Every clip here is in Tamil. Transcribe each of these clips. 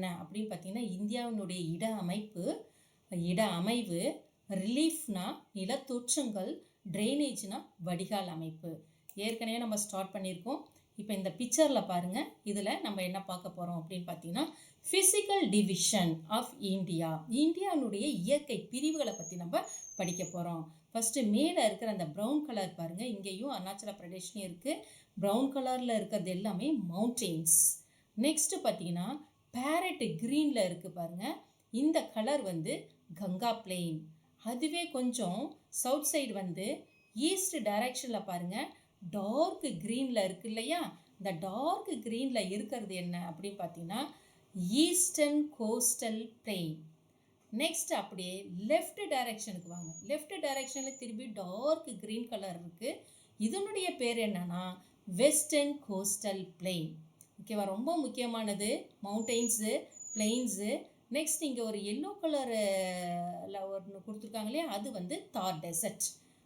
என்ன அப்படின்னு பார்த்தீங்கன்னா, இந்தியாவினுடைய இட அமைவு, ரிலீஃப்னா நிலத்தோற்றங்கள், ட்ரைனேஜ்னா வடிகால் அமைப்பு. ஏற்கனவே நம்ம ஸ்டார்ட் பண்ணியிருக்கோம். இப்போ இந்த பிக்சரில் பாருங்கள், இதில் நம்ம என்ன பார்க்க போகிறோம் அப்படின்னு பார்த்தீங்கன்னா, ஃபிசிக்கல் டிவிஷன் ஆஃப் இந்தியா, இந்தியாவுடைய இயற்கை பிரிவுகளை பற்றி நம்ம படிக்க போகிறோம். ஃபஸ்ட்டு மேலே இருக்கிற அந்த ப்ரௌன் கலர் பாருங்கள், இங்கேயும் அருணாச்சல பிரதேஷ்லையும் இருக்குது. ப்ரௌன் கலரில் இருக்கிறது எல்லாமே மவுண்டெயின்ஸ். நெக்ஸ்ட்டு பார்த்தீங்கன்னா பேரட் க்ரீனில் இருக்குது பாருங்கள், இந்த கலர் வந்து கங்கா பிளெயின். அதுவே கொஞ்சம் சவுத் சைடு வந்து ஈஸ்ட் டைரக்ஷனில் பாருங்கள், டார்க் க்ரீனில் இருக்குது இல்லையா, இந்த டார்க் க்ரீனில் இருக்கிறது என்ன அப்படின்னு பார்த்தீங்கன்னா ஈஸ்டர்ன் கோஸ்டல் பிளெயின். நெக்ஸ்ட் அப்படியே லெஃப்ட் டைரக்ஷனுக்கு வாங்க, லெஃப்ட் டைரக்ஷனில் திரும்பி டார்க் க்ரீன் கலர் இருக்குது, இதனுடைய பேர் என்னன்னா வெஸ்டர்ன் கோஸ்டல் பிளெயின். ஓகேவா, ரொம்ப முக்கியமானது மவுண்டெயின்ஸு, பிளெயின்ஸு. நெக்ஸ்ட் இங்கே ஒரு எல்லோ கலரில் ஒன்று கொடுத்துருக்காங்க இல்லையா, அது வந்து தார் டெசர்ட்.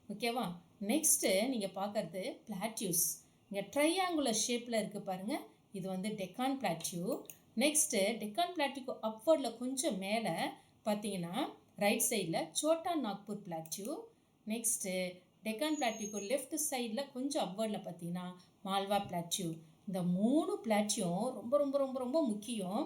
ஓகேவா, நெக்ஸ்ட்டு நீங்கள் பார்க்குறது பிளாட்யூஸ். இங்கே ட்ரையாங்குலர் ஷேப்பில் இருக்குது பாருங்கள், இது வந்து டெக்கான் பிளாட்யூ. நெக்ஸ்ட்டு டெக்கான் பிளாட்யூக்கு அப்வர்டில் கொஞ்சம் மேலே பார்த்தீங்கன்னா ரைட் சைடில் Chota Nagpur plateau. Next Deccan பிளாட்யூக்கு லெஃப்ட் சைடில் கொஞ்சம் அப்வர்டில் பார்த்தீங்கன்னா மால்வா பிளாட்யூ. இந்த 3 பிளாட்யூவும் ரொம்ப ரொம்ப ரொம்ப ரொம்ப முக்கியம்.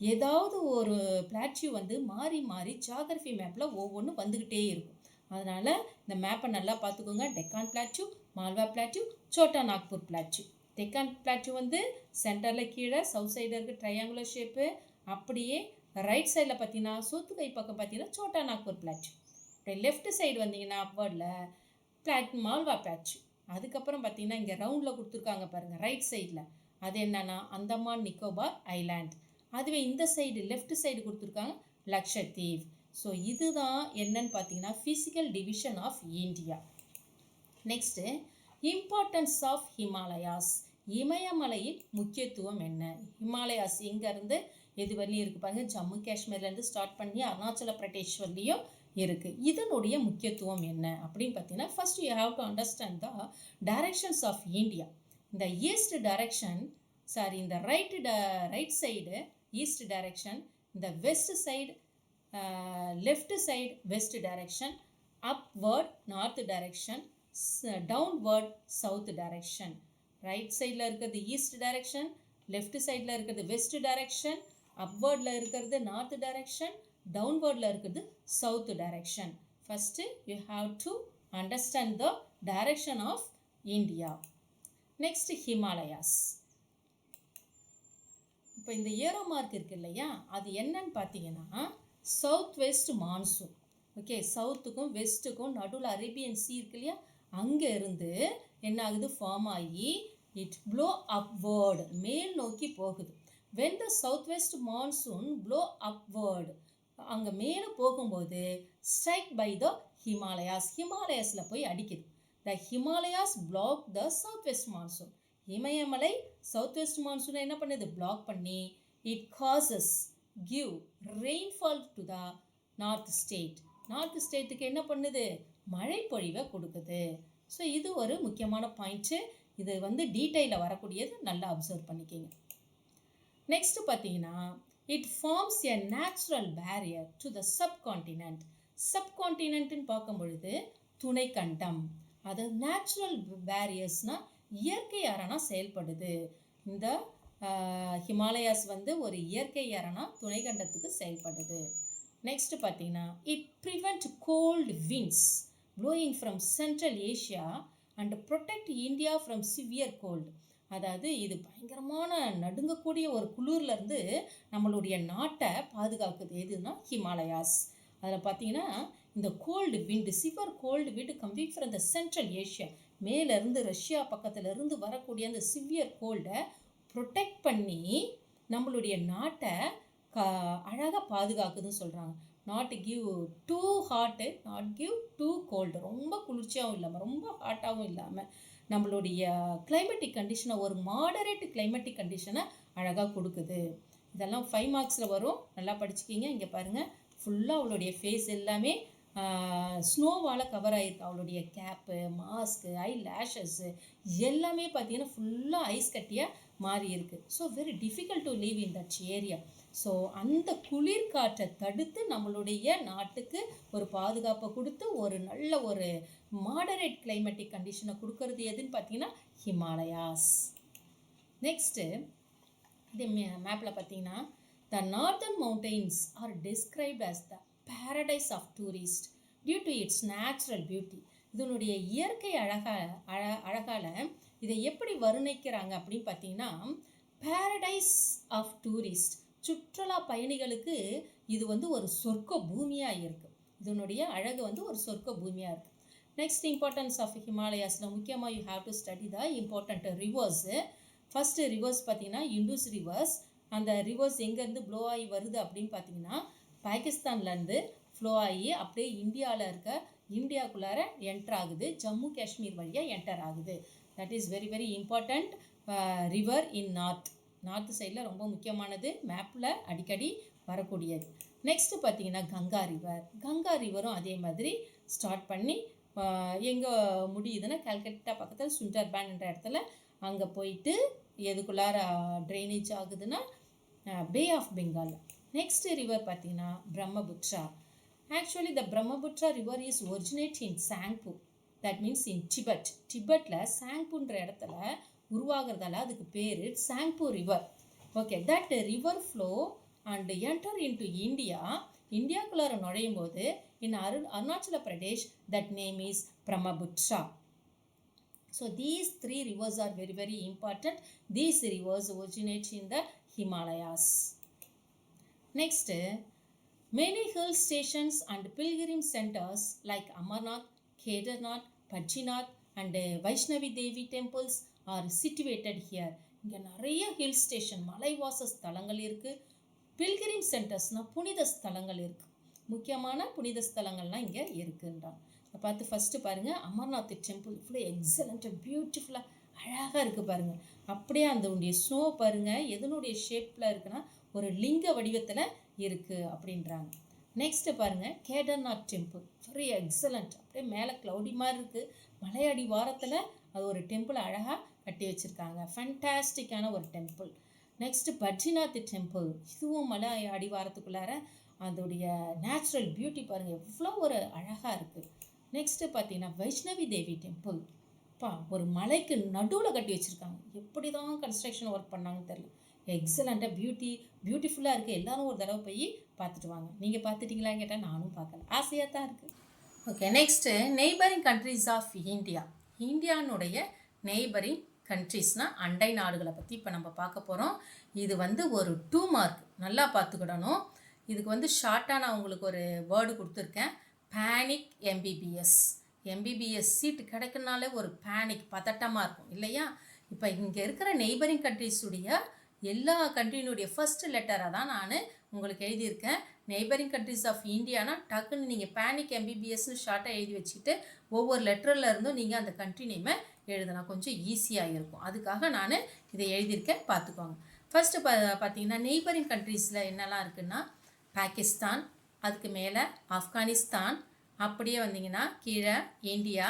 ஏதாவது ஒரு பிளாட்யூ வந்து மாறி மாறி ஜியாகிரஃபி மேப்பில் ஒவ்வொன்றும் வந்துக்கிட்டே இருக்கும். அதனால் இந்த மேப்பை நல்லா பார்த்துக்கோங்க. Deccan plateau, Malwa plateau, Chota Nagpur plateau. Deccan plateau வந்து சென்டரில் கீழே சவுத் சைடில் இருக்குது ட்ரையாங்குலர் ஷேப்பு. அப்படியே ரைட் சைடில் பார்த்தீங்கன்னா சோத்துக்கை பக்கம் பார்த்தீங்கன்னா சோட்டா நாக்பூர் பிளாட்யூ. அப்படியே லெஃப்ட் சைடு வந்தீங்கன்னா அப்வர்டில் மால்வா பிளாட்யூ. அதுக்கப்புறம் பார்த்தீங்கன்னா இங்கே ரவுண்டில் கொடுத்துருக்காங்க பாருங்கள் ரைட் சைடில், அது என்னன்னா அந்தமான் நிக்கோபார் ஐலாண்ட். அதுவே இந்த சைடு லெஃப்ட் சைடு கொடுத்துருக்காங்க லக்ஷத்தீவ். ஸோ இதுதான் என்னன்னு பார்த்தீங்கன்னா physical division of India. Next importance of Himalayas, இமயமலையின் முக்கியத்துவம் என்ன. ஹிமாலயாஸ் எங்கேருந்து எது வரலையும் இருக்குது பாருங்கள், ஜம்மு காஷ்மீர்லேருந்து ஸ்டார்ட் பண்ணி அருணாச்சல பிரதேஷ் வரலையும் இருக்குது. இதனுடைய முக்கியத்துவம் என்ன அப்படின்னு பார்த்தீங்கன்னா first you have to understand the directions of India. இந்த ஈஸ்ட் டைரக்ஷன், சாரி இந்த ரைட் சைடு ஈஸ்ட் டைரக்ஷன், இந்த west side left side west direction, upward north direction, downward south direction. right side ல இருக்கிறது east direction, left side ல இருக்கிறது west direction, upward ல இருக்கிறது north direction, downward ல இருக்கிறது south direction. first you have to understand the direction of India. next Himalayas. இப்போ இந்த ஏரோ மார்க் இருக்கு இல்லையா, அது என்னன்னு பார்த்தீங்கன்னா சவுத் வெஸ்ட் மான்சூன். ஓகே, சவுத்துக்கும் வெஸ்ட்டுக்கும் நடுவில் அரேபியன் சி இருக்கு இல்லையா, அங்கே இருந்து என்ன ஆகுது, ஃபார்ம் ஆகி இட் ப்ளோ அப்வர்டு, மேல் நோக்கி போகுது. When the south west monsoon blow upward, அங்கே மேலே போகும்போது ஸ்ட்ரைக் பை த ஹிமாலயாஸ், ஹிமாலயாஸில் போய் அடிக்குது. The Himalayas block the south west monsoon, இமயமலை சவுத் வெஸ்ட் மான்சூனை என்ன பண்ணுது, பிளாக் பண்ணி it causes give rainfall to the north state, north ஸ்டேட்டுக்கு என்ன பண்ணுது, மழை பொழிவை கொடுக்குது. ஸோ இது ஒரு முக்கியமான பாயிண்ட்டு, இது வந்து டீட்டெயிலில் வரக்கூடியது, நல்லா அப்சர்வ் பண்ணிக்கிங்க. நெக்ஸ்ட் பார்த்தீங்கன்னா it forms a natural barrier to the subcontinent. சப்கான்டினென்ட்னு பார்க்கும் பொழுது துணைக்கண்டம், அது நேச்சுரல் பேரியர்ஸ்னால் இயற்கை அரணா செயல்படுது. இந்த ஹிமாலயாஸ் வந்து ஒரு இயற்கை அரணா துணைக்கண்டத்துக்கு செயல்படுது. நெக்ஸ்ட் பார்த்தீங்கன்னா it prevent cold winds blowing from central Asia and protect India from severe cold. அதாவது இது பயங்கரமான நடுங்கக்கூடிய ஒரு குளிர்லேருந்து நம்மளுடைய நாட்டை பாதுகாக்குது. எதுனா ஹிமாலயாஸ். அதில் பார்த்தீங்கன்னா இந்த cold wind, severe cold wind coming from the central Asia, மேலேருந்து ரஷ்யா பக்கத்துலேருந்து வரக்கூடிய அந்த சிவியர் கோல்டை ப்ரொடெக்ட் பண்ணி நம்மளுடைய நாட்டை அழகாக பாதுகாக்குதுன்னு சொல்கிறாங்க. Not give too hot, not give too cold, ரொம்ப குளிர்ச்சியாகவும் இல்லாமல் ரொம்ப ஹாட்டாகவும் இல்லாமல் நம்மளுடைய கிளைமேட்டிக் கண்டிஷனை, ஒரு மாடரேட் கிளைமேட்டிக் கண்டிஷனை அழகாக கொடுக்குது. இதெல்லாம் 5 மார்க்ஸில் வரும், நல்லா படிச்சுக்கிங்க. இங்கே பாருங்கள், ஃபுல்லாக அவளுடைய ஃபேஸ் எல்லாமே ஸ்னோவால் கவர் ஆகிருக்கு. அவளுடைய கேப்பு, மாஸ்க்கு, ஐ லேஷஸ்ஸு எல்லாமே பார்த்தீங்கன்னா ஃபுல்லாக ஐஸ் கட்டியாக மாறி இருக்குது. So very difficult to leave in that area. So அந்த குளிர் காற்றை தடுத்து நம்மளுடைய நாட்டுக்கு ஒரு பாதுகாப்பை கொடுத்து ஒரு நல்ல ஒரு மாடரேட் கிளைமேட்டிக் கண்டிஷனை கொடுக்கறது எதுன்னு பார்த்தீங்கன்னா ஹிமாலயாஸ். நெக்ஸ்ட்டு இது மேப்பில் பார்த்தீங்கன்னா the northern mountains are described as த paradise of tourists due to its natural beauty. இதனுடைய இயற்கை அழகால் இதை எப்படி வர்ணிக்கிறாங்க அப்படின்னு பார்த்தீங்கன்னா paradise of tourists, சுற்றுலா பயணிகளுக்கு இது வந்து ஒரு சொர்க்க பூமியாக இருக்குது. இதனுடைய அழகு வந்து ஒரு சொர்க்க பூமியாக இருக்குது. நெக்ஸ்ட் இம்பார்ட்டன்ஸ் ஆஃப் ஹிமாலயாஸில் முக்கியமாக you have to study the important reverse. First reverse பார்த்தீங்கன்னா இண்டூஸ் ரிவர்ஸ். அந்த ரிவர்ஸ் எங்கேருந்து ப்ளோ ஆகி வருது அப்படின்னு பார்த்தீங்கன்னா பாகிஸ்தான்லேருந்து ஃப்ளோ ஆகி அப்படியே இந்தியாவுக்குள்ளார என்டர் ஆகுது, ஜம்மு காஷ்மீர் வழியாக என்டர் ஆகுது. That is very very important river in north சைடில் ரொம்ப முக்கியமானது, மேப்பில் அடிக்கடி வரக்கூடியது. நெக்ஸ்ட்டு பார்த்தீங்கன்னா கங்கா ரிவரும் அதே மாதிரி ஸ்டார்ட் பண்ணி எங்கே முடியுதுன்னா கல்கட்டா பக்கத்தில் சுண்டர்பேன் என்ற இடத்துல அங்கே போயிட்டு எதுக்குள்ளார ட்ரைனேஜ் ஆகுதுன்னா bay of Bengal. Next river பார்த்தீங்கன்னா Brahmaputra. Actually the Brahmaputra river is originate in Tsangpo, that means in டிபெட்டில் சாங்பூன்ற இடத்துல உருவாகிறதால அதுக்கு பேர் Tsangpo river. Okay, that river flow and enter into இந்தியாக்குள்ளார நுழையும் போது in Arunachal Pradesh, that name is Brahmaputra. So these three rivers are very very important. These rivers originate in the Himalayas. Next, many hill stations and pilgrim centers like Amarnath, Kedarnath, Badrinath and Vaishnavi Devi temples are situated here. இங்கே நிறைய ஹில் ஸ்டேஷன், மலைவாச ஸ்தலங்கள் இருக்குது. பில்கிரிம் சென்டர்ஸ்னால் புனித ஸ்தலங்கள் இருக்குது. முக்கியமான புனித ஸ்தலங்கள்லாம் இங்கே இருக்குன்றாங்க. பார்த்து ஃபஸ்ட்டு பாருங்கள், அமர்நாத் டெம்பிள் இவ்வளோ எக்ஸலண்ட்டாக பியூட்டிஃபுல்லாக அழகாக இருக்குது பாருங்கள். அப்படியே அந்த ஸ்னோ பாருங்கள் எதனுடைய ஷேப்பில் இருக்குன்னா ஒரு லிங்க வடிவத்தில் இருக்குது அப்படின்றாங்க. நெக்ஸ்ட்டு பாருங்கள் கேதார்நாத் டெம்பிள், வெரி எக்ஸலண்ட், அப்படியே மேலே க்ளவுடி மாதிரி இருக்குது, மலையடி வாரத்தில் அது ஒரு டெம்பிள் அழகாக கட்டி வச்சுருக்காங்க, ஃபேண்டாஸ்டிக்கான ஒரு டெம்பிள். நெக்ஸ்ட்டு பட்ரிநாத் டெம்பிள், இதுவும் மலை அடிவாரத்துக்குள்ளார அதோடைய நேச்சுரல் பியூட்டி பாருங்கள் எவ்வளோ ஒரு அழகாக இருக்குது. நெக்ஸ்ட்டு பார்த்தீங்கன்னா வைஷ்ணவி தேவி டெம்பிள், ஒரு மலைக்கு நடுவில் கட்டி வச்சுருக்காங்க. எப்படி தான் கன்ஸ்ட்ரக்ஷன் ஒர்க் பண்ணாங்கன்னு தெரியல, எக்ஸலண்ட்டாக பியூட்டிஃபுல்லாக இருக்குது. எல்லோரும் ஒரு தடவை போய் பார்த்துட்டு வாங்க. நீங்கள் பார்த்துட்டிங்களான்னு கேட்டால் நானும் பார்க்கல, ஆசையாக தான் இருக்குது. Okay, next neighbouring countries of இந்தியானுடைய நெய்பரிங் கண்ட்ரீஸ்னால் அண்டை நாடுகளை பற்றி இப்போ நம்ம பார்க்க போகிறோம். இது வந்து ஒரு 2 மார்க், நல்லா பார்த்துக்கிடணும். இதுக்கு வந்து ஷார்ட்டாக நான் உங்களுக்கு ஒரு வேர்டு கொடுத்துருக்கேன், பேனிக் எம்பிபிஎஸ் சீட்டு கிடைக்கனாலே ஒரு பேனிக், பதட்டமாக இருக்கும் இல்லையா? இப்போ இங்கே இருக்கிற நெய்பரிங் கண்ட்ரிஸுடைய எல்லா கண்ட்ரியினுடைய ஃபஸ்ட்டு லெட்டரை தான் நான் உங்களுக்கு எழுதியிருக்கேன். நெய்பரிங் கண்ட்ரிஸ் ஆஃப் இந்தியானா டக்குன்னு நீங்கள் பேனிக் எம்பிபிஎஸ்ன்னு ஷார்ட்டாக எழுதி வச்சுக்கிட்டு ஒவ்வொரு லெட்டரில் இருந்தும் நீங்கள் அந்த கண்ட்ரி நேமை எழுதுனா கொஞ்சம் ஈஸியாக இருக்கும். அதுக்காக நான் இதை எழுதியிருக்கேன், பார்த்துக்கோங்க. ஃபஸ்ட்டு பார்த்தீங்கன்னா நெய்பரிங் கண்ட்ரீஸில் என்னெல்லாம் இருக்குன்னா பாகிஸ்தான், அதுக்கு மேலே ஆப்கானிஸ்தான், அப்படியே வந்தீங்கன்னா கீழே இந்தியா,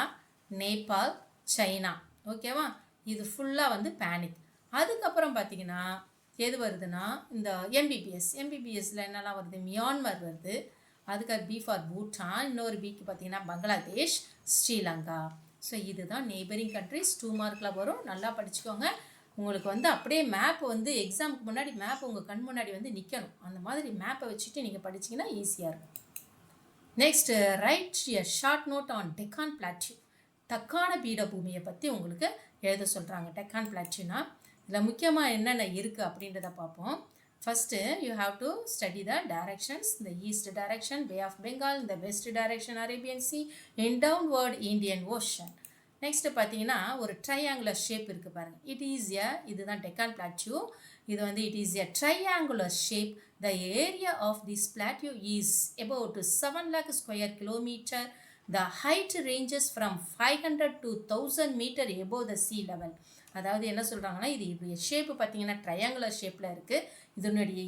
நேபாள், சைனா. ஓகேவா? இது ஃபுல்லாக வந்து பேனிக். அதுக்கப்புறம் பார்த்தீங்கன்னா எது வருதுன்னா இந்த எம்பிபிஎஸ்ல என்னெல்லாம் வருது, மியான்மர் வருது, அதுக்கு பி ஃபார் பூட்டான், இன்னொரு பிக்கு பார்த்தீங்கன்னா பங்களாதேஷ், ஸ்ரீலங்கா. ஸோ இதுதான் நெய்பரிங் கண்ட்ரிஸ். 2 மார்க்கில் வரும், நல்லா படிச்சுக்கோங்க. உங்களுக்கு வந்து அப்படியே மேப் வந்து எக்ஸாமுக்கு முன்னாடி மேப் உங்கள் கண் முன்னாடி வந்து நிற்கணும், அந்த மாதிரி மேப்பை வச்சுட்டு நீங்கள் படிச்சிங்கன்னா ஈஸியாக இருக்கும். Next, write a short note on Deccan plateau. தக்கான பீடபூமியை பற்றி உங்களுக்கு எழுத சொல்கிறாங்க. டெக்கான் பிளாட்யூனா இதில் முக்கியமாக என்னென்ன இருக்குது அப்படின்றத பார்ப்போம். First you have to study the directions. இந்த east direction bay of Bengal, இந்த west direction Arabian sea, in downward Indian ocean. Next பார்த்தீங்கன்னா ஒரு ட்ரையாங்குலர் ஷேப் இருக்குது பாருங்கள். இதுதான் டெக்கான் பிளாட்யூ. இது வந்து it is a triangular shape. The area of this plateau is about 7 lakh square kilometer. The height ranges from 500 to 1000 meter above the sea level. அதாவது என்ன சொல்கிறாங்கன்னா இது ஷேப்பு பார்த்தீங்கன்னா ட்ரையாங்குலர் ஷேப்பில் இருக்குது. இதனுடைய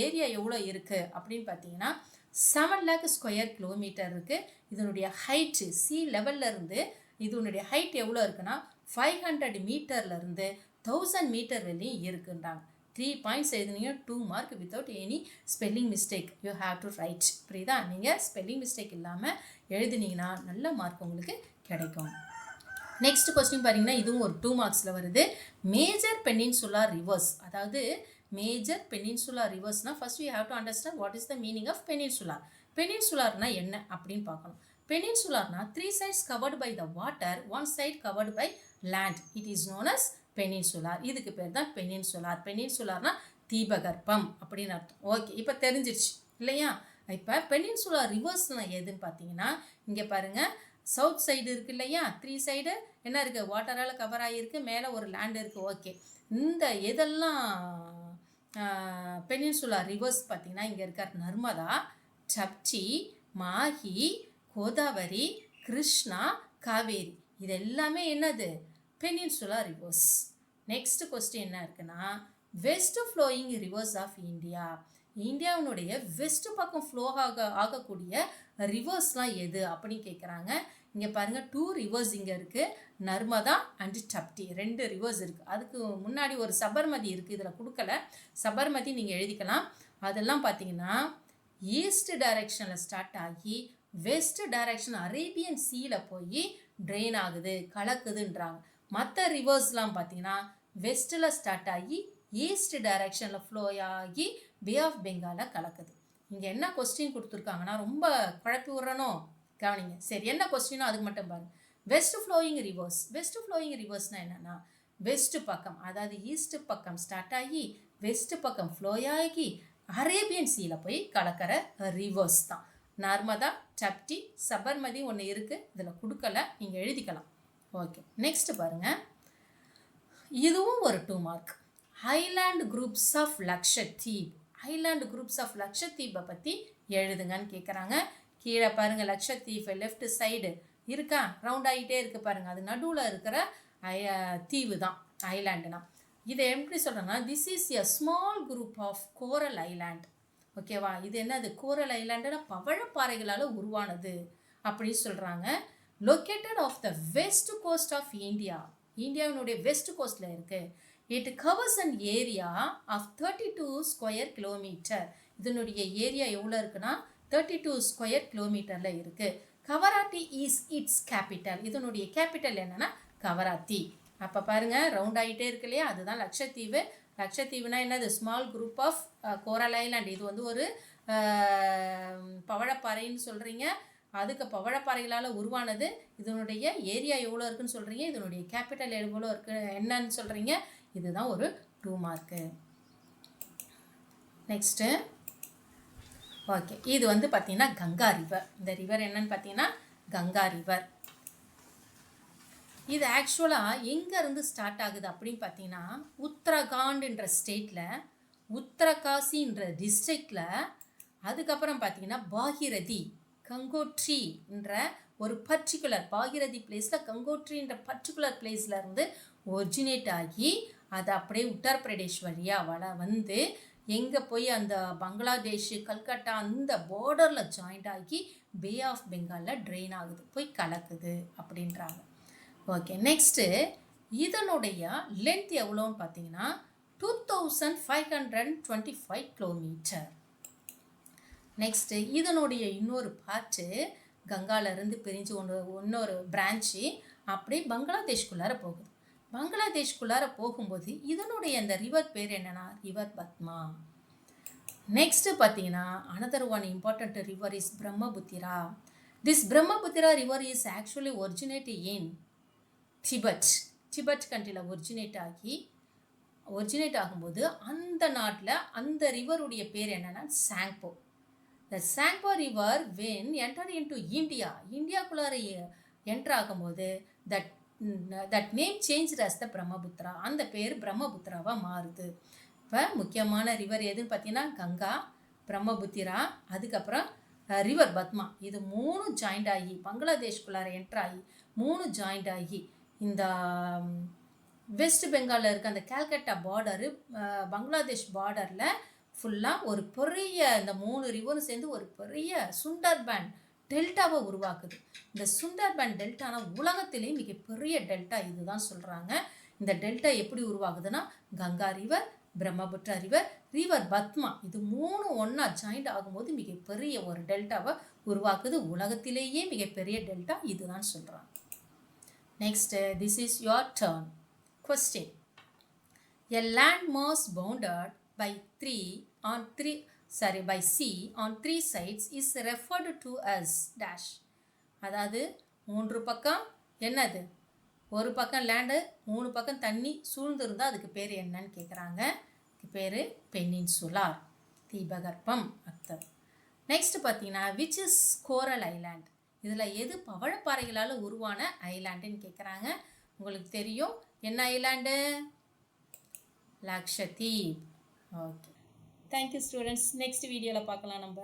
ஏரியா எவ்வளோ இருக்குது அப்படின்னு பார்த்தீங்கன்னா 7 lakh ஸ்கொயர் கிலோமீட்டர் இருக்குது. இதனுடைய ஹைட்டு சி லெவல்லேருந்து இதனுடைய ஹைட் எவ்வளோ இருக்குன்னா 500 மீட்டர்லேருந்து 1000 மீட்டர் வரையும் இருக்குன்றாங்க. 3 பாயிண்ட்ஸ் எழுதுனீங்க 2 mark without any spelling mistake you have to write. புரியுதா? நீங்கள் ஸ்பெல்லிங் மிஸ்டேக் இல்லாமல் எழுதுனீங்கன்னா நல்ல மார்க் உங்களுக்கு கிடைக்கும். நெக்ஸ்ட் கொஸ்டின் பாருங்கன்னா இதுவும் ஒரு 2 மார்க்ஸில் வருது. மேஜர் பெனின்சுலர் ரிவர்ஸ், அதாவது மேஜர் பெனின்சுலர் ரிவர்ஸ்னால் first you have to understand what is the meaning of peninsular. பெனின்சுலார்னா என்ன அப்படின்னு பார்க்கணும். பெனின்சுலார்னா 3 sides covered by the water, 1 side covered by land. It is known as peninsular. இதுக்கு பேர் தான் பெனின்சுலார். பெனின்சுலார்னா தீபகற்பம் அப்படின்னு அர்த்தம். ஓகே, இப்போ தெரிஞ்சிருச்சு இல்லையா? இப்போ பெனின்சுலார் ரிவர்ஸ்னால் எதுன்னு பார்த்தீங்கன்னா இங்கே பாருங்கள், சவுத் சைடு இருக்குது இல்லையா, 3 சைடு என்ன இருக்குது, வாட்டரால் கவர் ஆகியிருக்கு, மேலே ஒரு லேண்ட் இருக்குது. ஓகே, இந்த எதெல்லாம் பெனின்சுலார் ரிவர்ஸ் பார்த்தீங்கன்னா இங்கே இருக்கார் நர்மதா, டப்டி, மாஹி, கோதாவரி, கிருஷ்ணா, காவேரி. இது எல்லாமே என்னது, பெனின்சுலார் ரிவர்ஸ். நெக்ஸ்ட் கொஸ்டின் என்ன இருக்குன்னா west flowing rivers of India. இந்தியாவினுடைய வெஸ்ட் பக்கம் ஃப்ளோ ஆகக்கூடிய ரிவர்ஸ்லாம் எது அப்படின்னு கேட்குறாங்க. இங்கே பாருங்கள் 2 ரிவர்ஸ் இங்கே இருக்குது, நர்மதா அண்ட் டப்டி 2 ரிவர்ஸ் இருக்குது. அதுக்கு முன்னாடி ஒரு சபர்மதி இருக்குது, இதில் கொடுக்கல. சபர்மதி நீங்கள் எழுதிக்கலாம். அதெல்லாம் பார்த்தீங்கன்னா ஈஸ்ட் டைரெக்ஷனில் ஸ்டார்ட் ஆகி வெஸ்ட் டைரெக்ஷன் அரேபியன் சீல போய் ட்ரெயின் ஆகுது, கலக்குதுன்றாங்க. மற்ற ரிவர்ஸ்லாம் பார்த்தீங்கன்னா வெஸ்ட்டில் ஸ்டார்ட் ஆகி ஈஸ்ட் டைரெக்ஷனில் ஃப்ளோ ஆகி பே ஆஃப் பெங்காலில் கலக்குது. இங்கே என்ன கொஸ்டின் கொடுத்துருக்காங்கன்னா ரொம்ப குழப்பி விட்றணும், கவனிங்க. சரி, என்ன கொஸ்டினோ அதுக்கு மட்டும் பாருங்கள். West flowing rivers. West flowing ரிவர்ஸ்னால் என்னென்னா வெஸ்ட் பக்கம், அதாவது ஈஸ்ட் பக்கம் ஸ்டார்ட் ஆகி வெஸ்ட் பக்கம் ஃப்ளோ ஆகி அரேபியன் சீல போய் கலக்கிற ரிவர்ஸ் தான். நர்மதா, டப்டி, சபர்மதி ஒன்று இருக்குது, இதில் கொடுக்கல, நீங்கள் எழுதிக்கலாம். ஓகே, நெக்ஸ்ட் பாருங்கள். இதுவும் ஒரு 2 mark. Island groups of Lakshadweep. Island groups of லக்ஷத்தீப்பை பற்றி எழுதுங்கன்னு கேட்குறாங்க. கீழே பாருங்கள், லக்ஷத்தீப் லெஃப்ட் சைடு இருக்கா, ரவுண்ட் ஆகிட்டே இருக்குது பாருங்கள், அது நடுவில் இருக்கிற தீவு தான் ஐலாண்டுனா. இதை எப்படி சொல்கிறாங்கன்னா this is a small group of coral island. ஓகேவா? இது என்னது, கோரல் ஐலாண்டுனா பவழப்பாறைகளால் உருவானது அப்படின்னு சொல்கிறாங்க. Located off the west coast of India. இந்தியாவினுடைய வெஸ்ட் கோஸ்டில் இருக்குது. It covers an area of 32 square kilometre. இதனுடைய ஏரியா எவ்வளோ இருக்குன்னா 32 ஸ்கொயர் கிலோமீட்டரில் இருக்குது. Kavaratti is its capital. இதனுடைய கேபிட்டல் என்னென்னா கவராத்தி. அப்போ பாருங்கள், ரவுண்ட் ஆகிட்டே இருக்கு இல்லையா, அதுதான் லக்ஷத்தீவு. லக்ஷத்தீவுனா என்னது, small group of coral island. இது வந்து ஒரு பவழப்பாறைன்னு சொல்கிறீங்க, அதுக்கு பவழப்பாறைகளால் உருவானது. இதனுடைய ஏரியா எவ்வளோ இருக்குன்னு சொல்கிறீங்க, இதனுடைய கேபிட்டல் எவ்வளோ இருக்குது என்னன்னு சொல்கிறீங்க. இதுதான் ஒரு 2 மார்க்கு. நெக்ஸ்ட்டு ஓகே, இது வந்து பார்த்தீங்கன்னா கங்கா ரிவர். இந்த ரிவர் என்னன்னு பார்த்தீங்கன்னா கங்கா ரிவர். இது ஆக்சுவலாக எங்கேருந்து ஸ்டார்ட் ஆகுது அப்படின்னு பார்த்தீங்கன்னா உத்தரகாண்ட்ன்ற ஸ்டேட்டில், உத்தரகாசின்ற டிஸ்ட்ரிக்டில், அதுக்கப்புறம் பார்த்தீங்கன்னா பாகிரதி கங்கோட்ரின்ற ஒரு பர்டிகுலர் பாகிரதி பிளேஸில் கங்கோட்ரின்ற பர்டிகுலர் பிளேஸில் இருந்து ஒரிஜினேட் ஆகி அது அப்படியே உத்தரப்பிரதேஷ் வழியாக வந்து எங்கே போய் அந்த பங்களாதேஷ், கல்கட்டா அந்த பார்டரில் ஜாயிண்ட் ஆகி பே ஆஃப் பெங்காலில் ட்ரெயின் ஆகுது, போய் கலக்குது அப்படின்றாங்க. ஓகே, நெக்ஸ்ட்டு இதனுடைய லென்த் எவ்வளோன்னு பார்த்தீங்கன்னா 2525 கிலோமீட்டர். நெக்ஸ்ட்டு இதனுடைய இன்னொரு பார்ட்டு கங்காலேருந்து பிரிஞ்சு இன்னொரு பிரான்ச்சு அப்படியே பங்களாதேஷ்குள்ளார போகுது. பங்களாதேஷ்குள்ளார போகும்போது இதனுடைய அந்த ரிவர் பேர் என்னென்னா ரிவர் பத்மா. நெக்ஸ்ட்டு பார்த்தீங்கன்னா another one important river is Brahmaputra. This Brahmaputra river is actually originate in Tibet கண்ட்ரியில் ஒரிஜினேட் ஆகும்போது அந்த நாட்டில் அந்த ரிவருடைய பேர் என்னென்னா Tsangpo. The Tsangpo river when enter into இந்தியாக்குள்ளார என்டர் ஆகும்போது that name change as the Brahmaputra. அந்த பேர் பிரம்மபுத்திராவாக மாறுது. இப்போ முக்கியமான ரிவர் எதுன்னு பார்த்தீங்கன்னா கங்கா, பிரம்மபுத்திரா, அதுக்கப்புறம் ரிவர் பத்மா. இது 3 ஜாயிண்ட் ஆகி பங்களாதேஷ்குள்ளார என்டர் ஆகி 3 ஜாயிண்ட் ஆகி இந்த வெஸ்ட் பெங்காலில் இருக்க அந்த கல்கட்டா பார்டரு, பங்களாதேஷ் பார்டரில் ஃபுல்லாக ஒரு பெரிய இந்த 3 ரிவரும் சேர்ந்து ஒரு பெரிய சுண்டர்பன் டெல்டாவை உருவாக்குது. இந்த சுண்டர்பன் டெல்டானா உலகத்திலேயே மிகப்பெரிய டெல்டா இதுதான் சொல்கிறாங்க. இந்த டெல்டா எப்படி உருவாகுதுன்னா Ganga river, Brahmaputra river, river Padma இது 3 ஒன்றா ஜாயிண்ட் ஆகும்போது மிகப்பெரிய ஒரு டெல்டாவை உருவாக்குது. உலகத்திலேயே மிகப்பெரிய டெல்டா இதுதான் சொல்கிறாங்க. Next, this is your turn. Question. A landmass bounded by sea on 3 sides is referred to as dash. அதாவது 3 பக்கம் என்னது, ஒரு பக்கம் லேண்டு 3 பக்கம் தண்ணி சூழ்ந்திருந்தால் அதுக்கு பேர் என்னன்னு கேட்குறாங்க. இதுக்கு பேர் பெனின்சுலார், தீபகற்பம் அர்த்தம். நெக்ஸ்ட் பார்த்தீங்கன்னா விச் இஸ் கோரல் ஐலாண்ட், இதில் எது பவழப்பாறைகளால் உருவான ஐலாண்டுன்னு கேட்குறாங்க. உங்களுக்கு தெரியும் என்ன island, Lakshadweep. Okay, thank you students. Next வீடியோவில் பார்க்கலாம் நம்ம.